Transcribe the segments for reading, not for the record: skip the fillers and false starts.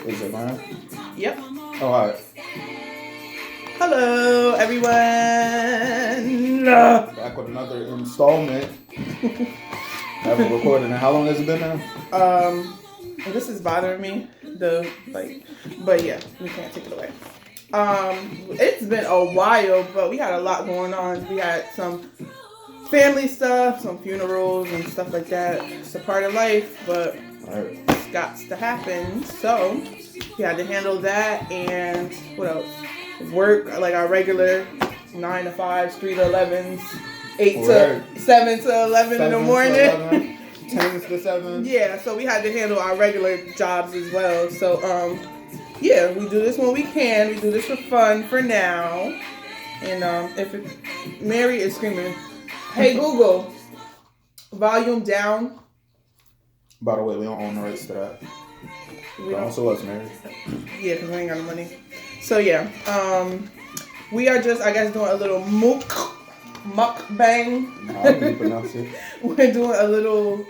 Is it mine? Yep. Oh, all right. Hello, everyone. Back with another installment. Haven't recorded in how long has it been now? This is bothering me. But yeah, we can't take it away. It's been a while, but we had a lot going on. We had some family stuff, some funerals and stuff like that. It's a part of life, but it's got to happen. So we had to handle that, and what else? Work, like our regular 9 to 5s, 3 to 11s, 7 to 11 in the morning. 10 to 7. Yeah, so we had to handle our regular jobs as well. So, yeah, we do this when we can. We do this for fun for now. And Mary is screaming, "Hey Google, volume down." By the way, we don't own the rights to that. We don't. Also us, Mary. Yeah, because we ain't got the money. So yeah, we are just, I guess, doing a little mukbang. How do you pronounce it? We're doing a little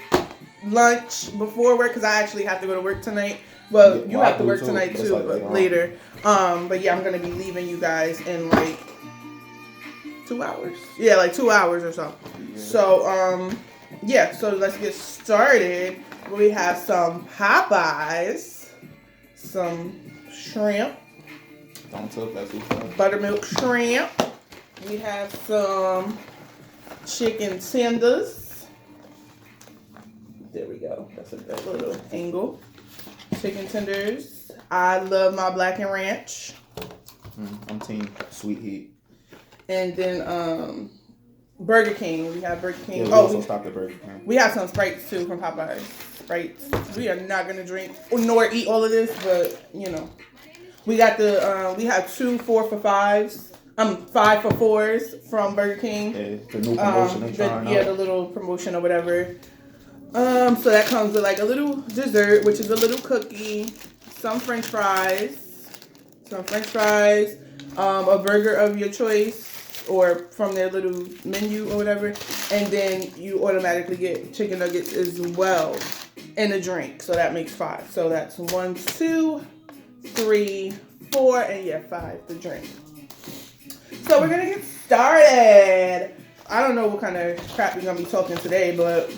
lunch before work because I actually have to go to work tonight. Well, you have to work tonight too, but later. But yeah, I'm gonna be leaving you guys in like 2 hours. Yeah, like 2 hours or so. Yeah. So yeah. So let's get started. We have some Popeyes, some shrimp. Don't tell that's too fast. Buttermilk shrimp. We have some chicken tenders. There we go. That's a good little angle. Chicken tenders. I love my black and ranch. I'm team sweet heat. And then Burger King. We have Burger King. Yeah, we also stopped at Burger King. We have some Sprites too from Popeyes. Sprites. We are not gonna drink nor eat all of this, but you know. We got we have 2 4 for 5s. 5 for 4s from Burger King. Yeah, the new promotion they trying out. Yeah, the little promotion or whatever. So that comes with like a little dessert, which is a little cookie, some French fries, a burger of your choice, or from their little menu or whatever, and then you automatically get chicken nuggets as well, and a drink. So that makes 5. So that's 1, 2, 3, 4, and yeah, 5, the drink. So we're gonna get started. I don't know what kind of crap we're gonna be talking today, but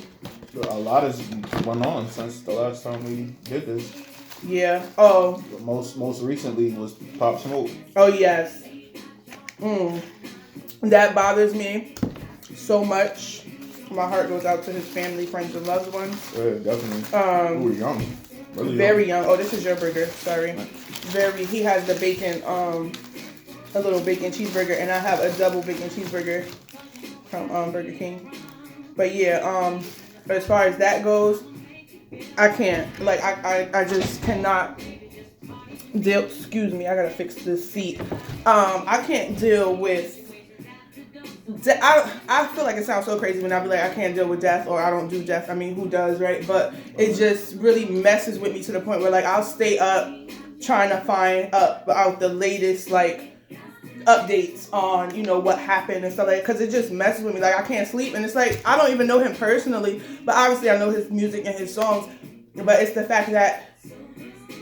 a lot has went on since the last time we did this. Yeah. Oh. Most recently was Pop Smoke. Oh yes. That bothers me so much. My heart goes out to his family, friends, and loved ones. Yeah, definitely. We were young. Really very young. Oh, this is your burger. Sorry. He has the bacon, a little bacon cheeseburger, and I have a double bacon cheeseburger from Burger King. But yeah, as far as that goes, I can't. Like, I just cannot deal. Excuse me, I gotta fix this seat. I can't deal with. I feel like it sounds so crazy when I be like, I can't deal with death, or I don't do death. I mean, who does, right? But it just really messes with me to the point where, like, I'll stay up trying to find out the latest, like, updates on, you know, what happened and stuff like that, because it just messes with me. Like, I can't sleep, and it's like, I don't even know him personally, but obviously I know his music and his songs, but it's the fact that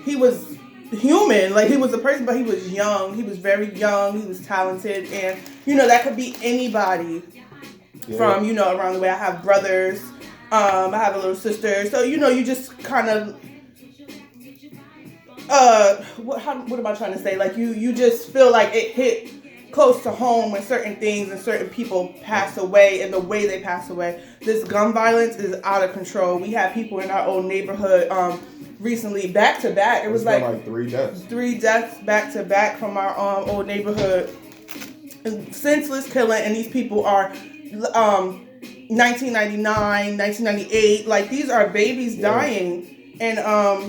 he was human. Like, he was a person, but he was young. He was very young. He was talented, and you know, that could be anybody from, you know, around the way. I have brothers. I have a little sister. So, you know, you just kind of what am I trying to say? Like, you just feel like it hit close to home when certain things and certain people pass away, and the way they pass away. This gun violence is out of control. We have people in our old neighborhood recently back to back. It was like 3 deaths. 3 deaths back to back from our old neighborhood. Senseless killing, and these people are 1999, 1998. Like, these are babies dying, and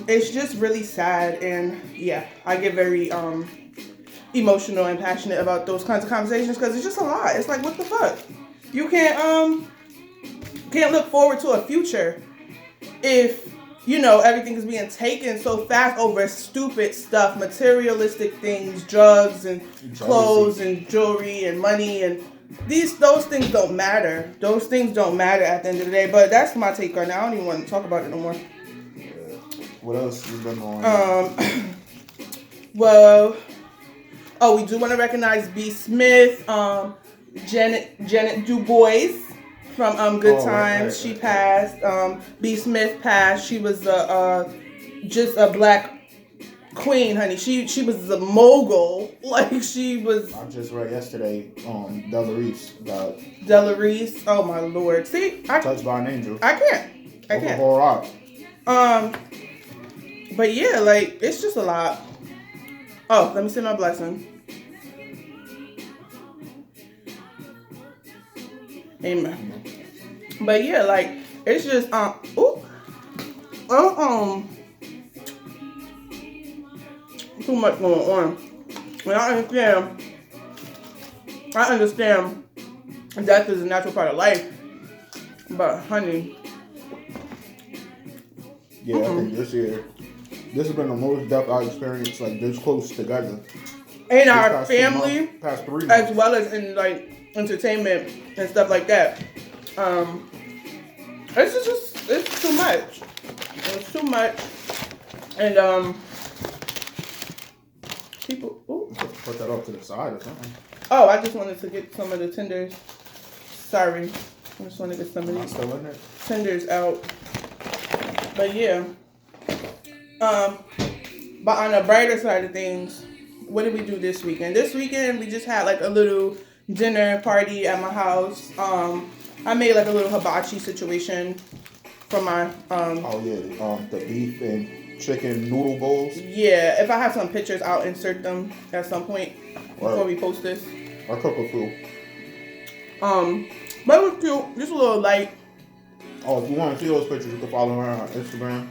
it's just really sad. And yeah, I get very emotional and passionate about those kinds of conversations because it's just a lot. It's like, what the fuck? You can't look forward to a future if, you know, everything is being taken so fast over stupid stuff, materialistic things, drugs and clothes and jewelry and money, and those things don't matter. Those things don't matter at the end of the day. But that's my take on it. I don't even want to talk about it no more. What else has been going on? Well, oh, we do want to recognize B. Smith, Janet DuBois from Good Times. She passed. B. Smith passed. She was just a black queen, honey. She was a mogul. Like she was. I just read yesterday. Della Reese got. Della Reese. Oh my lord. See, Touched by an Angel. I can't. Overhaul Rock. But yeah, like it's just a lot. Oh, let me say my blessing. Amen. But yeah, like it's just too much going on. And I understand death is a natural part of life. But honey. Yeah, I think this year, this has been the most death I experienced like this close together. In our family, past 3 months. as well as in like entertainment and stuff like that. It's too much. It's too much. And people put that off to the side or something. Oh, I just wanted to get some of the tenders. Sorry. I just want to get some of these tenders out. But yeah. But on the brighter side of things, what did we do this weekend? This weekend we just had like a little dinner party at my house. I made like a little hibachi situation for my the beef and chicken noodle bowls. Yeah, if I have some pictures, I'll insert them at some point before we post this. Or cook a few. But it was cute. Just a little light. Oh, if you want to see those pictures, you can follow her on Instagram.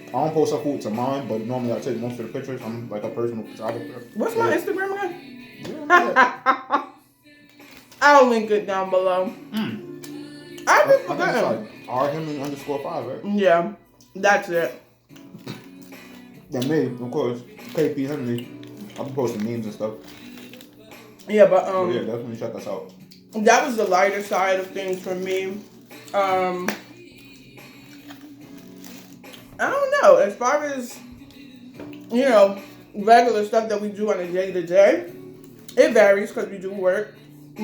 I don't post her food to mine, but normally I take most of the pictures. I'm like a personal photographer. What's my Instagram again? I'll link it down below. I just forgot. It's like R_Henley_5, right? Yeah, that's it. Then me, of course, KP Henley. I'll be posting memes and stuff. Yeah, but yeah, definitely check us out. That was the lighter side of things for me. I don't know. As far as, regular stuff that we do on a day-to-day, it varies because we do work.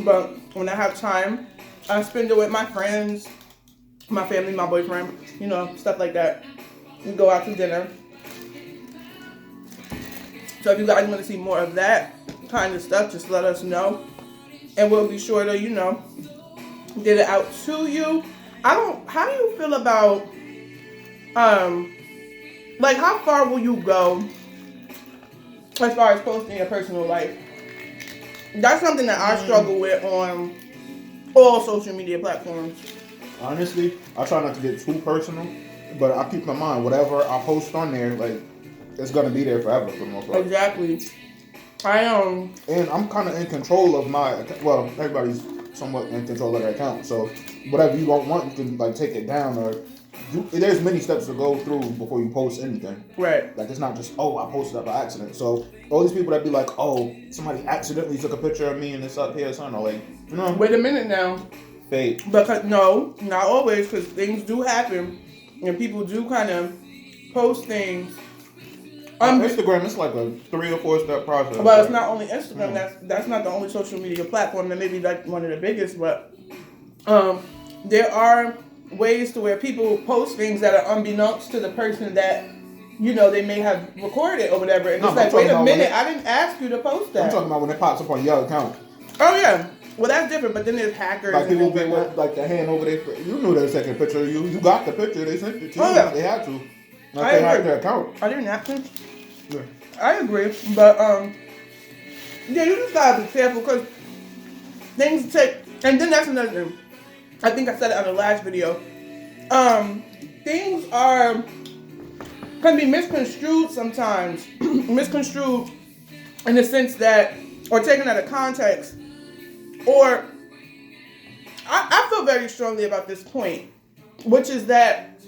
But when I have time, I spend it with my friends, my family, my boyfriend, stuff like that. We go out to dinner. So if you guys want to see more of that kind of stuff, just let us know. And we'll be sure to, get it out to you. How do you feel about, how far will you go as far as posting your personal life? That's something that I struggle with on all social media platforms. Honestly, I try not to get too personal, but I keep in mind, whatever I post on there, it's going to be there forever for the most part. Exactly. And I'm kind of in control of everybody's somewhat in control of their account. So whatever you don't want, you can take it down or there's many steps to go through before you post anything. Right. It's not just, I posted that by accident. So all these people that be like, somebody accidentally took a picture of me and it's up here, son. Wait a minute now. Fake. Because no, not always, because things do happen and people do kind of post things. On Instagram, it's like a 3 or 4 step process. Well, it's not only Instagram. That's not the only social media platform. That may be one of the biggest, but there are ways to where people post things that are unbeknownst to the person that they may have recorded or whatever. And it's wait a minute, I didn't ask you to post that. I'm talking about when it pops up on your account. Oh yeah, well that's different. But then there's hackers. People been with the hand over there. You knew they were taking a picture of you. You got the picture. They sent it to you. Oh yeah, they had to. I hacked their account. I didn't have to. Yeah. I agree, but yeah, you just gotta be careful because things take. And then that's another thing. I think I said it on the last video. Things can be misconstrued sometimes. Misconstrued in the sense that, or taken out of context, or I feel very strongly about this point, which is that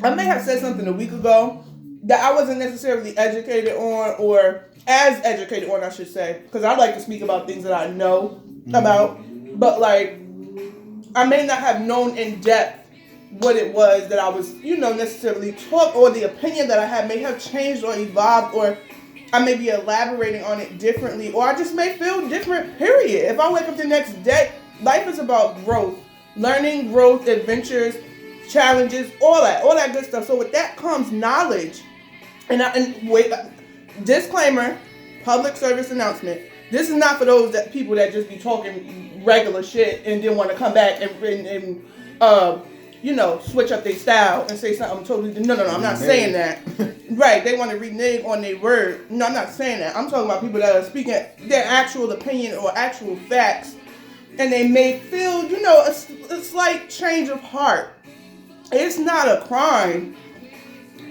I may have said something a week ago that I wasn't necessarily educated on, or as educated on, I should say, because I like to speak about things that I know about, but I may not have known in depth what it was that I was, necessarily taught, or the opinion that I had may have changed or evolved or I may be elaborating on it differently, or I just may feel different, period. If I wake up the next day, life is about growth, learning, growth, adventures, challenges, all that good stuff. So with that comes knowledge. And wait, disclaimer, public service announcement. This is not for those people that just be talking regular shit and then want to come back and switch up their style and say something totally. No, I'm not saying that. Right, they want to renege on their word. No, I'm not saying that. I'm talking about people that are speaking their actual opinion or actual facts, and they may feel, a slight change of heart. It's not a crime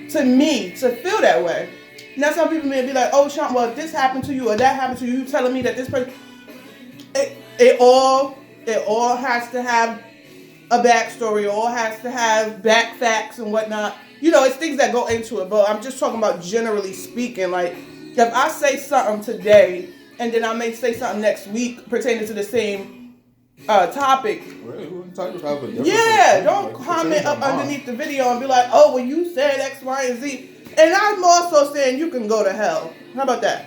to me to feel that way. Now, some people may be like, "Oh, Sean, well, if this happened to you or that happened to you, you telling me that this person." It all has to have a backstory. It all has to have back facts and whatnot. It's things that go into it. But I'm just talking about generally speaking. Like, if I say something today and then I may say something next week pertaining to the same topic. Yeah, don't comment up underneath the video and be like, "Oh, well, you said X, Y, and Z." And I'm also saying you can go to hell. How about that?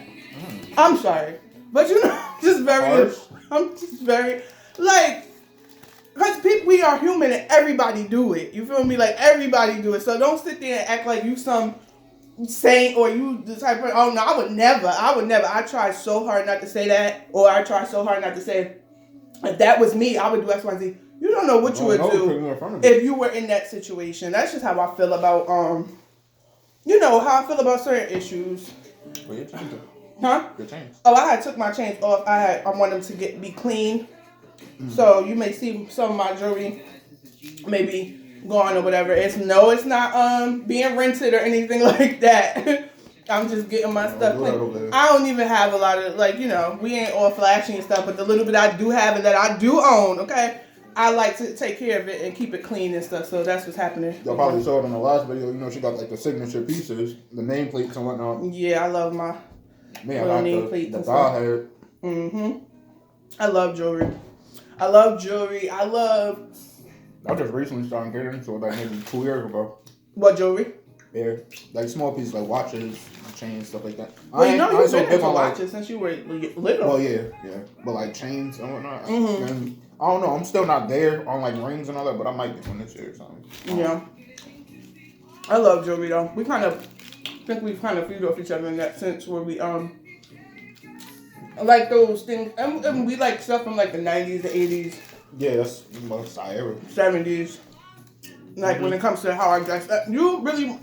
I'm sorry. But I'm just very, because we are human and everybody do it. You feel me? Like, everybody do it. So don't sit there and act like you some saint or you the type of, "Oh, no, I would never. I try so hard not to say that." Or I try so hard not to say, "If that was me, I would do X, Y, and Z." You don't know what you would do if you were in that situation. That's just how I feel about, how I feel about certain issues. Well, your chains. Huh? Your chains. Oh, I had took my chains off. I want them to be clean. Mm-hmm. So you may see some of my jewelry maybe gone or whatever. It's not being rented or anything like that. I'm just getting my stuff clean. I don't even have a lot of, we ain't all flashy and stuff, but the little bit I do have and that I do own, okay, I like to take care of it and keep it clean and stuff. So that's what's happening. Y'all probably saw it in the last video. She got the signature pieces, the nameplates and whatnot. Yeah, I love my nameplates the doll hair. Mm-hmm. I love jewelry. I just recently started getting, so maybe 2 years ago. What jewelry? Yeah, small pieces like watches, chains, stuff like that. Well, you've been into watches since you were little. Well, yeah, but chains and whatnot. Mm-hmm. And I don't know. I'm still not there on rings and all that, but I might get one this year or something. Yeah, I love jewelry though. We think we've kind of feed off each other in that sense where we like those things, and we like stuff from the 90s, the 80s. Yeah, that's the most I ever. 70s. When it comes to how I dress, you really.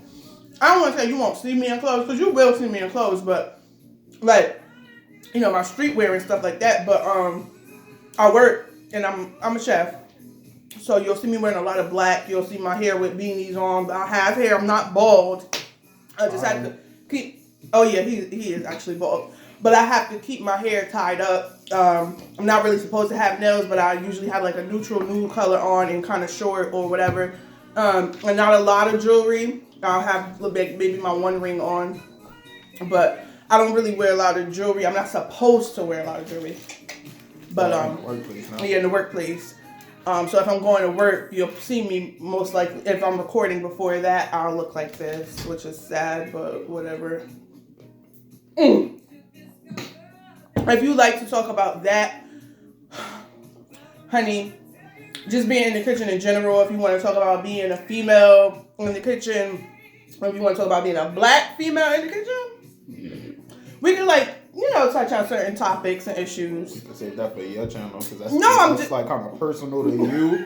I don't want to say you won't see me in clothes, because you will see me in clothes, but my streetwear and stuff like that. But I work and I'm a chef, so you'll see me wearing a lot of black. You'll see my hair with beanies on. I have hair. I'm not bald. I just have to keep. Oh yeah, he is actually bald, but I have to keep my hair tied up. I'm not really supposed to have nails, but I usually have a neutral nude color on and kind of short or whatever. And not a lot of jewelry. I'll have maybe my one ring on, but I don't really wear a lot of jewelry. I'm not supposed to wear a lot of jewelry, but in the workplace. So if I'm going to work, you'll see me most likely. If I'm recording before that, I'll look like this, which is sad, but whatever. If you like to talk about that, honey, just being in the kitchen in general, if you want to talk about being a female in the kitchen, or if you want to talk about being a black female in the kitchen, we can touch on certain topics and issues. You can say that for your channel, because that's kind of personal to you.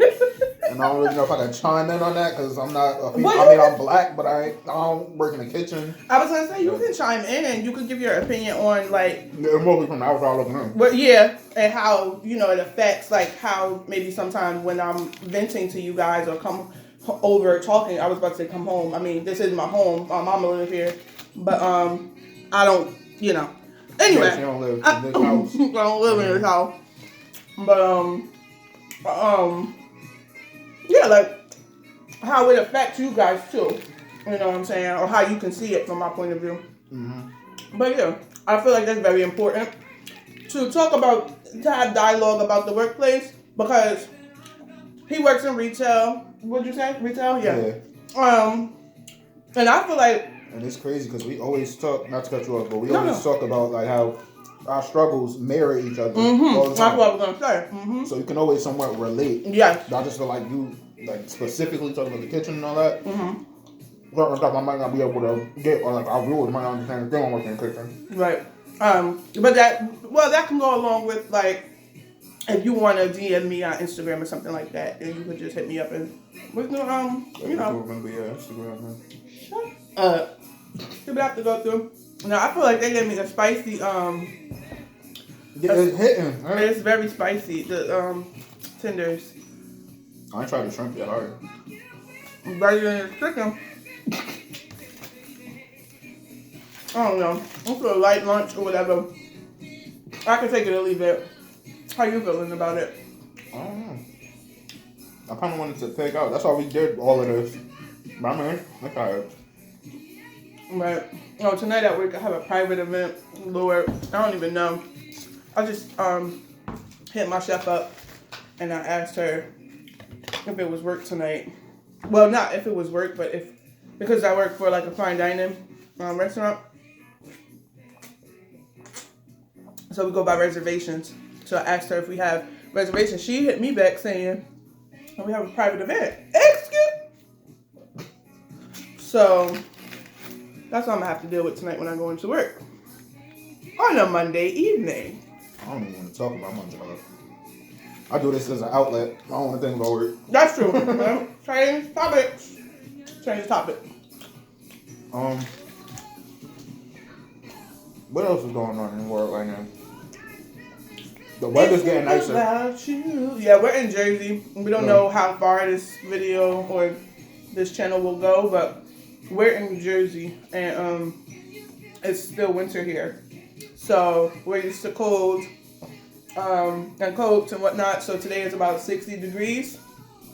And I don't really know if I can chime in on that, because I'm not a female. I'm black, but I don't work in the kitchen. I was going to say, you can chime in and you can give your opinion on, mostly from the outside looking in. But yeah, and how, it affects, how maybe sometimes when I'm venting to you guys or come over talking, I was about to say come home. I mean, this is my home. My mama lives here. But, I don't, Anyway. Yeah, she don't live in this house. I don't live in this house. But, how it affects you guys too. You know what I'm saying? Or how you can see it from my point of view. Mm-hmm. But yeah, I feel like that's very important to talk about, to have dialogue about the workplace, because he works in retail. What'd you say? Retail? Yeah. And I feel like And it's crazy because we always talk, not to cut you off, but we always talk about like how our struggles mirror each other all the time. That's what I was gonna say. So you can always somewhat relate. Yes. But I just feel like you, like specifically talking about the kitchen and all that. Certain stuff I might not be able to get, or like our viewers might not understand if they don't work in the kitchen. Right. But that can go along with like if you want to DM me on Instagram or something like that, then you could just hit me up and we can you know. Remember your Instagram, man. You would have to go through. Now I feel like they gave me a spicy Yeah, it's hitting. Right? It's very spicy. The tenders. I ain't tried the shrimp yet, hard. Better than the chicken. I don't know. I'm for a light lunch or whatever. I can take it or leave it. How you feeling about it? I don't know. I kind of wanted to take out. That's why we did all of this. But I mean, it's alright. But tonight at work I have a private event. Lord, I don't even know. I just hit my chef up and I asked her if it was work tonight. Well, not if it was work, but because I work for like a fine dining restaurant. So we go by reservations. So I asked her if we have reservations. She hit me back saying, oh, we have a private event. Excuse. So that's what I'm gonna have to deal with tonight when I go into work. On a Monday evening. I don't even want to talk about my job. I do this as an outlet. I don't want to think about work. That's true. Well, change topics. Change topic. What else is going on in the world right now? The weather's getting nicer. About you. Yeah, we're in Jersey. We don't know how far this video or this channel will go, but we're in Jersey and it's still winter here. So we're used to cold and coats and whatnot. So today is about 60 degrees.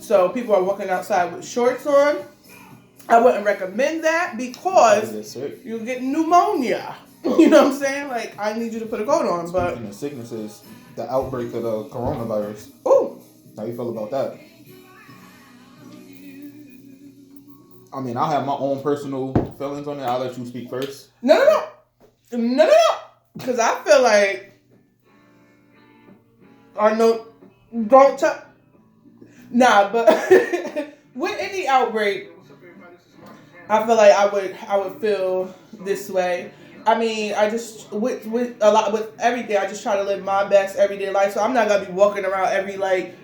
So people are walking outside with shorts on. I wouldn't recommend that because you'll get pneumonia. You know what I'm saying? Like, I need you to put a coat on. But speaking of sicknesses, the outbreak of the coronavirus. Ooh. How you feel about that? I mean, I have my own personal feelings on it. I'll let you speak first. No. Because I feel like don't touch. Nah, but with any outbreak, I feel like I would feel this way. I mean, I just with everything, I just try to live my best everyday life. So I'm not gonna be walking around every like.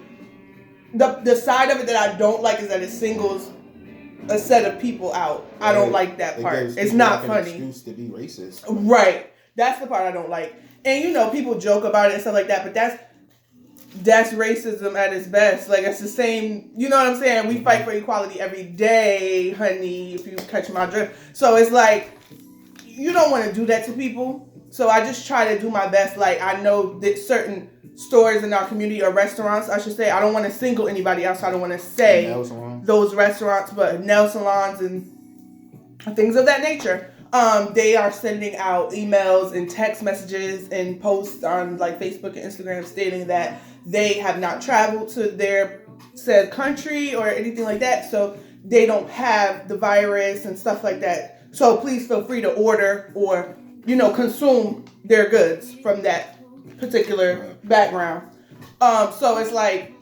The side of it that I don't like is that it singles a set of people out. I don't like that part. It's not funny. Excuse to be racist. Right. That's the part I don't like. And people joke about it and stuff like that, but that's racism at its best. Like, it's the same, you know what I'm saying? We fight for equality every day, honey, if you catch my drift. So it's like, you don't want to do that to people. So I just try to do my best. Like, I know that certain stores in our community or restaurants, I should say, I don't want to single anybody else. So I don't want to say those restaurants, but nail salons and things of that nature. They are sending out emails and text messages and posts on like Facebook and Instagram stating that they have not traveled to their said country or anything like that, so they don't have the virus and stuff like that. So please feel free to order or, consume their goods from that particular background. So it's like,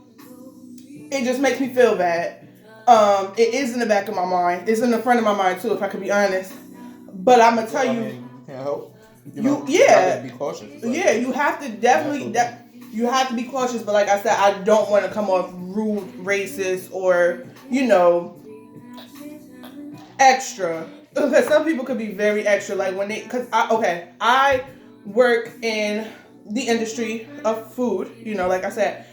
it just makes me feel bad. It is in the back of my mind. It's in the front of my mind too, if I could be honest. But I'm gonna tell you, you can't help. You have to be cautious. Like, yeah, you have to definitely. You have to be cautious. But like I said, I don't want to come off rude, racist, or extra. Because some people could be very extra. Like when I work in the industry of food. Like I said,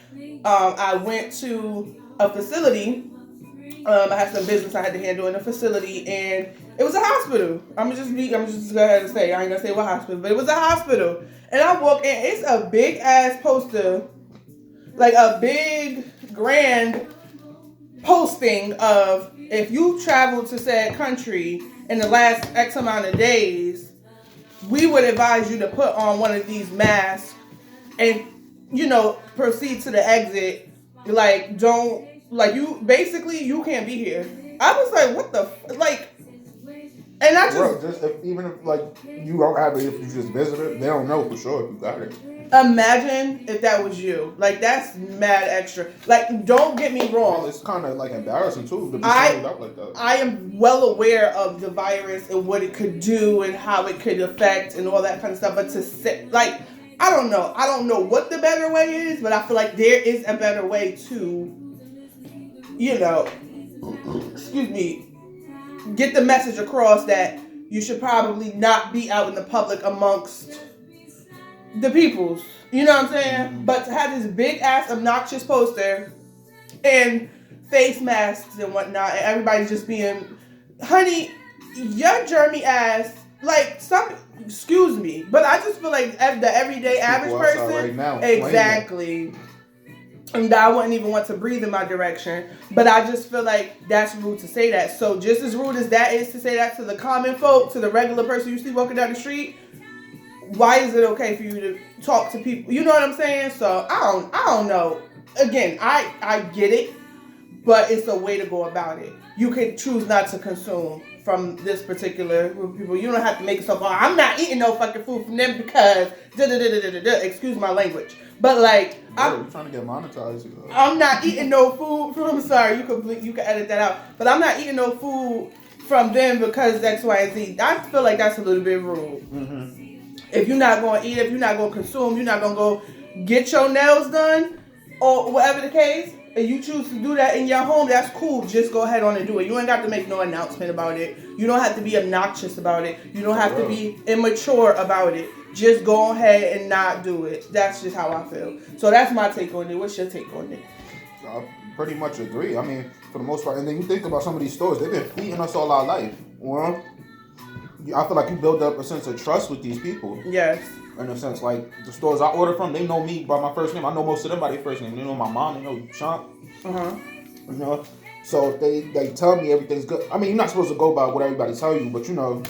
I went to a facility. I had some business I had to handle in a facility, and it was a hospital. I'm just go ahead and say, I ain't gonna say what hospital, but it was a hospital. And I walk in, it's a big ass poster, like a big grand posting of if you travel to said country in the last X amount of days, we would advise you to put on one of these masks and proceed to the exit. Like, don't. Like, you can't be here. I was like, what the, like, And I Bro, even if like you don't have it, if you just visit it, they don't know for sure if you got it. imagine if that was you. Like, that's mad extra. Like, don't get me wrong. It's kind of like embarrassing too to be singled out like that. I am well aware of the virus and what it could do and how it could affect and all that kind of stuff. But to say, like, I don't know what the better way is, but I feel like there is a better way to, you know, excuse me, get the message across that you should probably not be out in the public amongst the peoples. You know what I'm saying? Mm-hmm. But to have this big ass obnoxious poster and face masks and whatnot, and everybody's just being, honey, your germy ass, like, some, excuse me, but I just feel like the everyday average person, right now, exactly. And I wouldn't even want to breathe in my direction. But I just feel like that's rude to say that. So just as rude as that is to say that to the common folk, to the regular person you see walking down the street, why is it okay for you to talk to people? You know what I'm saying? So I don't know. Again, I get it, but it's a way to go about it. You can choose not to consume from this particular group of people. You don't have to make yourself, I'm not eating no fucking food from them because excuse my language. But like, I'm trying to get monetized. I'm not eating no food from. I'm sorry, you can edit that out. But I'm not eating no food from them because X, Y, and Z. I feel like that's a little bit rude. Mm-hmm. If you're not going to eat, if you're not going to consume, you're not going to go get your nails done or whatever the case, and you choose to do that in your home, that's cool. Just go ahead on and do it. You ain't got to make no announcement about it. You don't have to be obnoxious about it. You don't have to be immature about it. Just go ahead and not do it. That's just how I feel. So that's my take on it. What's your take on it? I pretty much agree. I mean, for the most part, and then you think about some of these stores, they've been feeding us all our life. Well, I feel like you build up a sense of trust with these people. Yes. In a sense, like the stores I order from, they know me by my first name. I know most of them by their first name. They know my mom. They know Chomp. You know, so if they tell me everything's good. I mean, you're not supposed to go by what everybody tell you, but you know.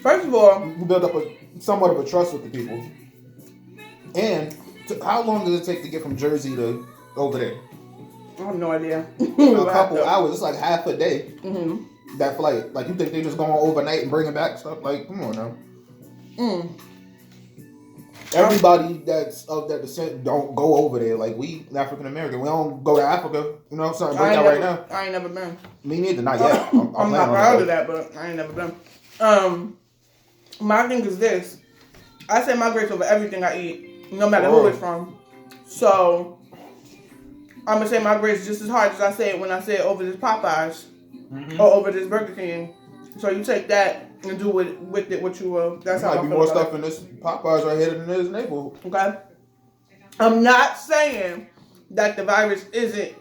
First of all, you build up somewhat of a trust with the people. And how long does it take to get from Jersey to over there? I have no idea. A couple hours. It's like half a day. Mm-hmm. That flight. Like, you think they just going overnight and bringing back stuff? Like, come on now. Everybody that's of that descent don't go over there. Like, we African American, we don't go to Africa. You know, something break out right now. I ain't never been. Me neither, not yet. I'm not proud of that, but I ain't never been. My thing is this: I say my grace over everything I eat, no matter who it's from. So I'm gonna say my grace just as hard as I say it when I say it over this Popeyes or over this Burger King. So you take that and do with it what you will. That's how I feel. Might be more stuff in this Popeyes right here than this neighborhood. Okay. I'm not saying that the virus isn't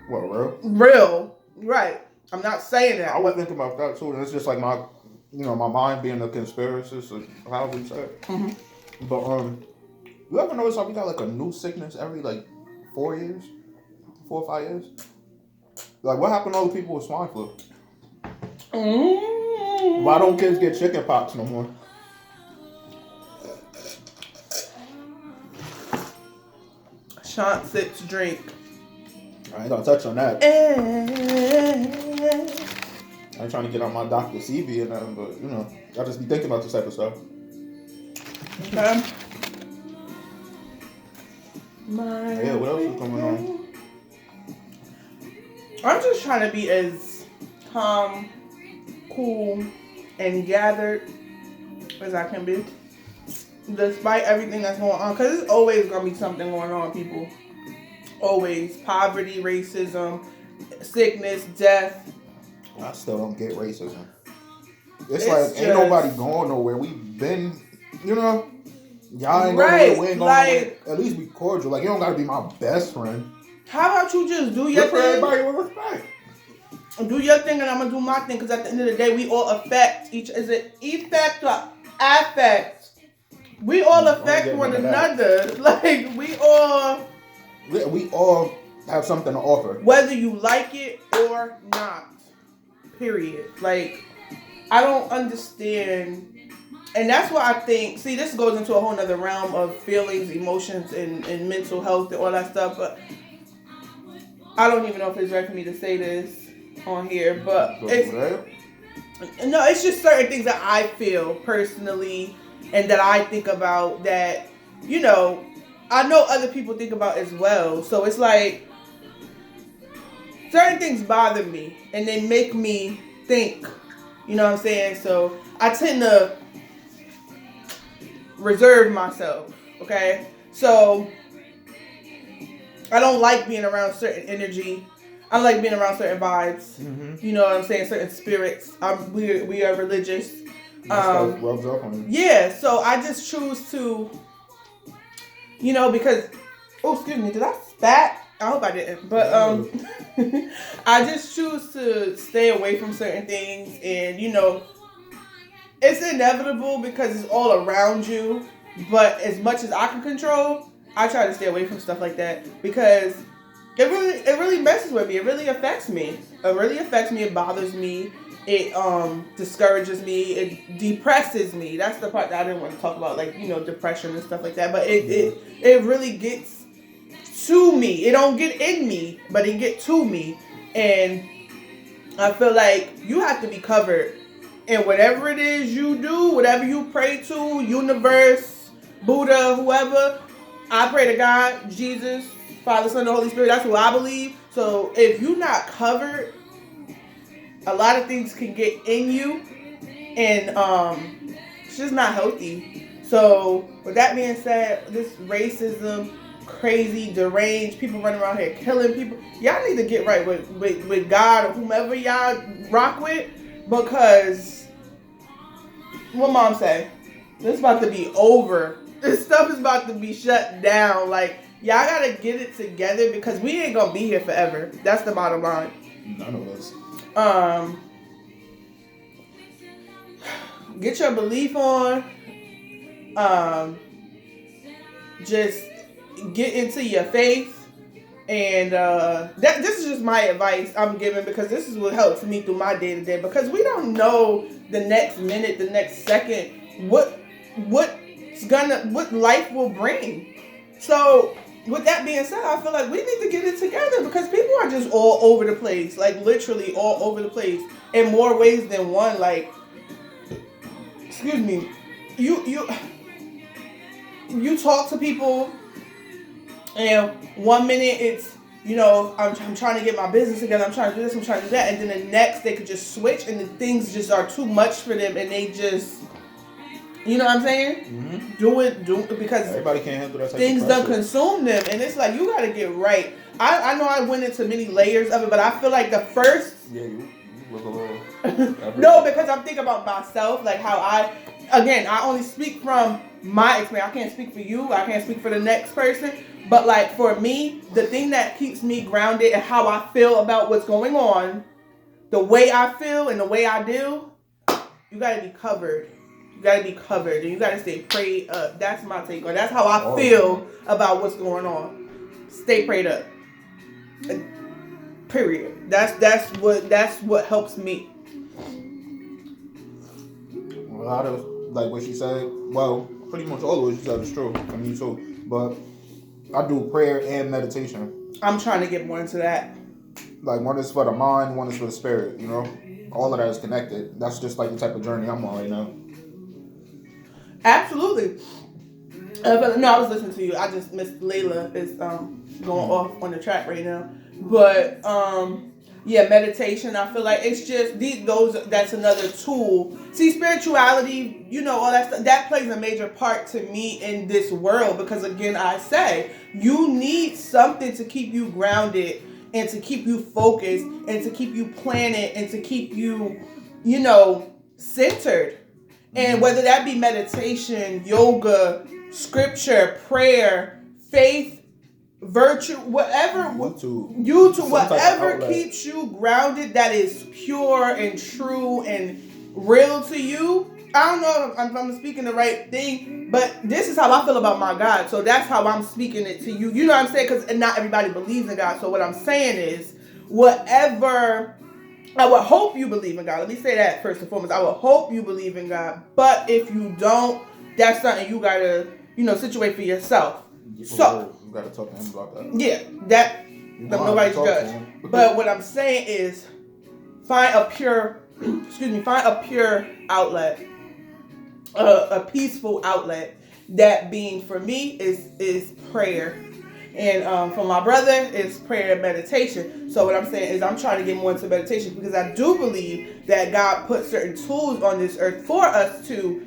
real. Right. I'm not saying that. I was thinking about that too. And it's just like my mind being a conspiracist, or however you say it. Mm-hmm. But you ever notice how we got like a new sickness every like 4 years, 4 or 5 years? Like, what happened to all the people with swine flu? Why don't kids get chicken pox no more? Shant sips drink. I ain't gonna touch on that. I ain't trying to get on my Dr. CV and nothing, but you know, I just be thinking about this type of stuff. Okay. Yeah, what else is going on? I'm just trying to be as calm, cool, and gathered as I can be, despite everything that's going on. Because there's always going to be something going on, people. Always. Poverty, racism, sickness, death. I still don't get racism. It's like, ain't nobody going nowhere. We've been, you know, y'all ain't going nowhere. We ain't going nowhere. At least be cordial. Like, you don't got to be my best friend. How about you just do your thing? Everybody with respect. Do your thing and I'm going to do my thing, because at the end of the day, we all affect each. Is it effect or affect? We all affect one another. Like, we all have something to offer. Whether you like it or not. Period. Like, I don't understand. And that's why I think, see, this goes into a whole nother realm of feelings, emotions, and mental health and all that stuff, but I don't even know if it's right for me to say this. on here, but it's just certain things that I feel personally and that I think about that, you know, I know other people think about as well. So it's like certain things bother me and they make me think, you know what I'm saying? So I tend to reserve myself, okay? So I don't like being around certain energy. I like being around certain vibes. Mm-hmm. You know what I'm saying? Certain spirits. We are religious. Rubs off on you. Yeah, so I just choose to, you know, because, oh, excuse me, did I spat? I hope I didn't. But I just choose to stay away from certain things. And, you know, it's inevitable because it's all around you. But as much as I can control, I try to stay away from stuff like that because it really messes with me. It really affects me. It really affects me. It bothers me. It discourages me. It depresses me. That's the part that I didn't want to talk about, like, you know, depression and stuff like that. But it really gets to me. It don't get in me, but it get to me. And I feel like you have to be covered in whatever it is you do, whatever you pray to, universe, Buddha, whoever. I pray to God, Jesus, Father, Son, and Holy Spirit. That's who I believe. So if you're not covered, a lot of things can get in you, and it's just not healthy. So with that being said, this racism, crazy, deranged, people running around here killing people, y'all need to get right with God or whomever y'all rock with, because what mom say? This is about to be over. This stuff is about to be shut down. Like, y'all gotta get it together because we ain't gonna be here forever. That's the bottom line. None of us. Get your belief on. Just get into your faith, and this is just my advice I'm giving because this is what helps me through my day to day. Because we don't know the next minute, the next second, what life will bring. So with that being said, I feel like we need to get it together because people are just all over the place, like literally all over the place in more ways than one. Like, excuse me, you talk to people, and 1 minute it's, you know, I'm trying to get my business together, I'm trying to do this, I'm trying to do that, and then the next they could just switch, and the things just are too much for them, and they just, you know what I'm saying? Mm-hmm. Do it because everybody can't handle that type things of done consume them, and it's like you got to get right. I know I went into many layers of it, but I feel like the first you look a little no, because I'm thinking about myself, like how I only speak from my experience. I can't speak for you. I can't speak for the next person. But like for me, the thing that keeps me grounded and how I feel about what's going on, the way I feel and the way I do, you got to be covered. You got to be covered, and you got to stay prayed up. That's my take on. That's how I feel about what's going on. Stay prayed up. Period. That's what helps me. A lot of, like what she said, well, pretty much all of what she said is true for me too. But I do prayer and meditation. I'm trying to get more into that. Like, one is for the mind, one is for the spirit, you know? All of that is connected. That's just like the type of journey I'm on right now. Absolutely. No, I was listening to you. I just missed Layla is going off on the track right now. But yeah, meditation. I feel like it's just that's another tool. See, spirituality, you know, all that stuff, that plays a major part to me in this world because, again, I say you need something to keep you grounded and to keep you focused and to keep you planted and to keep you, you know, centered. And whether that be meditation, yoga, scripture, prayer, faith, virtue, whatever, YouTube, whatever keeps you grounded, that is pure and true and real to you. I don't know if I'm speaking the right thing, but this is how I feel about my God. So that's how I'm speaking it to you. You know what I'm saying? Because not everybody believes in God. So what I'm saying is, whatever, I would hope you believe in God. Let me say that first and foremost. I would hope you believe in God. But if you don't, that's something you gotta, you know, situate for yourself. So you gotta talk to him about that. Yeah, that nobody's judge. But what I'm saying is, find a pure, find a pure outlet, a peaceful outlet. That being for me is prayer. And for my brother, it's prayer and meditation. So what I'm saying is I'm trying to get more into meditation because I do believe that God put certain tools on this earth for us to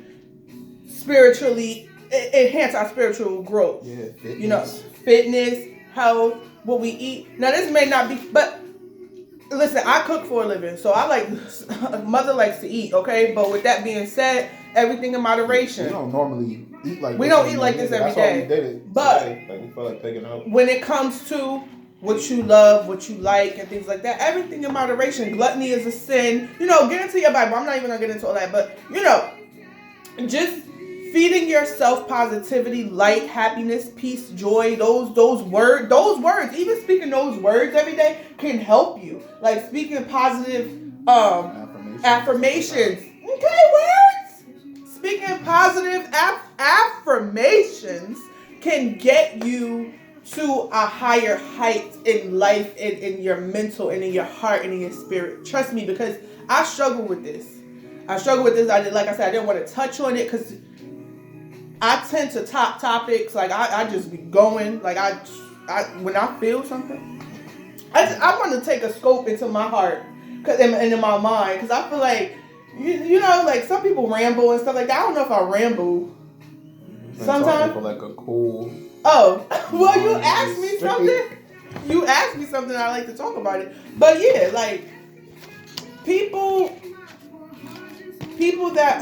spiritually enhance our spiritual growth. Yeah, fitness. You know, fitness, health, what we eat. Now this may not be, but listen, I cook for a living, so I like, mother likes to eat, okay? But with that being said, everything in moderation. We don't normally eat like we this. don't eat like this every day. That's why we did it. But today. Like we felt like picking up. when it comes to what you love, what you like, and things like that, everything in moderation. Gluttony is a sin. You know, get into your Bible. I'm not even gonna get into all that, but you know, just feeding yourself positivity, light, happiness, peace, joy, those words, even speaking those words every day can help you. Like speaking positive affirmations. Okay, words. Speaking positive affirmations can get you to a higher height in life and in your mental and in your heart and in your spirit. Trust me, because I struggle with this. I didn't want to touch on it because I tend to top topics. Like I just be going. Like I when I feel something, I want to take a scope into my heart and in my mind, because I feel like you know, like some people ramble and stuff like that. I don't know if I ramble. Sometimes for like a cool. Oh, well, you asked me something. You asked me something. I like to talk about it. But yeah, like people that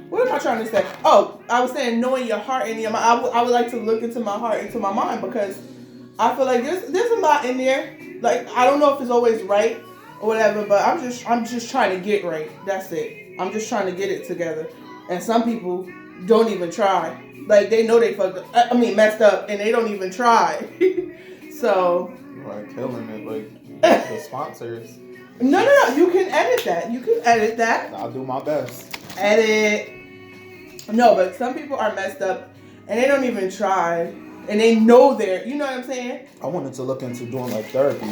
what am I trying to say? Oh, I was saying knowing your heart and your mind. I would like to look into my heart, into my mind, because I feel like there's a lot in there. Like I don't know if it's always right or whatever, but I'm just trying to get right. That's it. I'm just trying to get it together. And some people don't even try. Like they know they fucked up. Messed up, and they don't even try. So. You are killing it, like the sponsors. No. You can edit that. I'll do my best. Edit. No, but some people are messed up, and they don't even try, and they know they're. You know what I'm saying? I wanted to look into doing like therapy,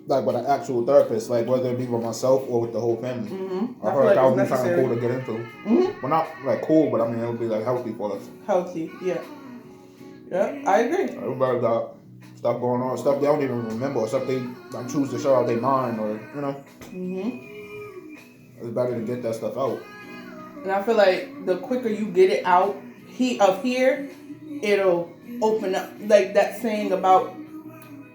like with an actual therapist, like whether it be with myself or with the whole family. Mm-hmm. I heard like that would be kind of cool to get into. Mm-hmm. Well, not like cool, but it would be like healthy for us. Healthy, yeah. Yeah, I agree. Everybody got stuff going on, stuff they don't even remember, or stuff they like choose to show out their mind, or you know. It's better to get that stuff out. And I feel like the quicker you get it out here, it'll open up, like that saying about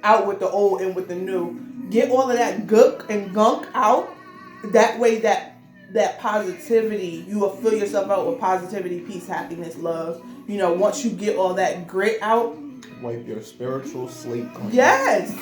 out with the old and with the new. Get all of that gook and gunk out. That way that positivity, you will fill yourself out with positivity, peace, happiness, love. You know, once you get all that grit out. Wipe your spiritual slate clean. Yes.